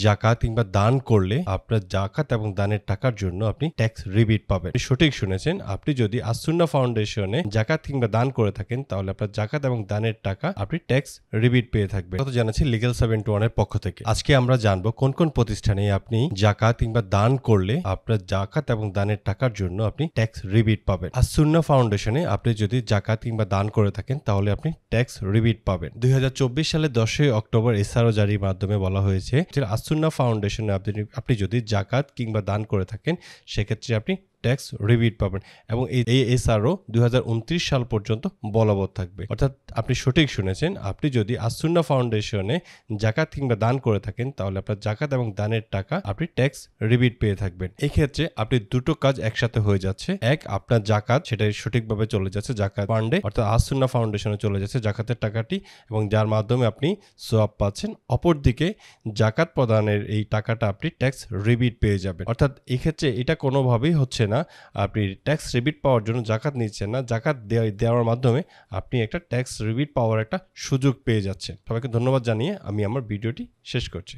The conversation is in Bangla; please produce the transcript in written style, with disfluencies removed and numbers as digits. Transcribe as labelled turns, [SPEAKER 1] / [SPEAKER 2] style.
[SPEAKER 1] জাকাত কিংবা দান করলে আপনার জাকাত এবং দানের টাকার জন্য আপনি ট্যাক্স রিবিট পাবেন। সঠিক শুনেছেন। আপনি যদি আসুন্নাহ ফাউন্ডেশনে জাকাত কিংবা দান করে থাকেন তাহলে আপনার জাকাত এবং দানের টাকা আপনি ট্যাক্স রিবিট পেয়ে থাকবেন। কত জানাচ্ছি লিগ্যাল 721 এর পক্ষ থেকে। আজকে আমরা জানবো কোন কোন প্রতিষ্ঠানে আপনি জাকাত কিংবা দান করলে আপনার জাকাত এবং দানের টাকার জন্য আপনি ট্যাক্স রিবিট পাবেন। আসুন্নাহ ফাউন্ডেশনে আপনি যদি জাকাত কিংবা দান করে থাকেন তাহলে আপনি ট্যাক্স রিবিট পাবেন। 2024 সালের 10 অক্টোবর এসআরও জারির মাধ্যমে বলা হয়েছে আসুন্নাহ ফাউন্ডেশনে আপনি যদি জাকাত কিংবা দান করে থাকেন সেক্ষেত্রে আপনি ট্যাক্স রিবিট পাবেন এবং এই এসআরও 2029 সাল পর্যন্ত বলবৎ থাকবে। অর্থাৎ আপনি সঠিক শুনেছেন। আপনি যদি আসুন্নাহ ফাউন্ডেশনে জাকাত কিংবা দান করে থাকেন তাহলে আপনার জাকাত এবং দানের টাকা আপনি ট্যাক্স রিবিট পেয়ে থাকবেন। এই ক্ষেত্রে আপনি দুটো কাজ একসাথে হয়ে যাচ্ছে। এক, আপনার জাকাত সেটা সঠিকভাবে চলে যাচ্ছে জাকাত ফান্ডে, অর্থাৎ আসুন্নাহ ফাউন্ডেশনে চলে যাচ্ছে জাকাতের টাকাটি এবং যার মাধ্যমে আপনি সওয়াব পাচ্ছেন। অপরদিকে জাকাত প্রদানের এই টাকাটা আপনি ট্যাক্স রিবিট পেয়ে যাবেন। অর্থাৎ এই ক্ষেত্রে এটা কোনোভাবেই হচ্ছে না আপনি ট্যাক্স রিবিট পাওয়ার জন্য জাকাত নিচ্ছেন না, জাকাত দেওয়ার মাধ্যমে আপনি একটা ট্যাক্স রিবিট পাওয়ার একটা সুযোগ পেয়ে যাচ্ছেন। সবাইকে ধন্যবাদ জানিয়ে আমি আমার ভিডিওটি শেষ করছি।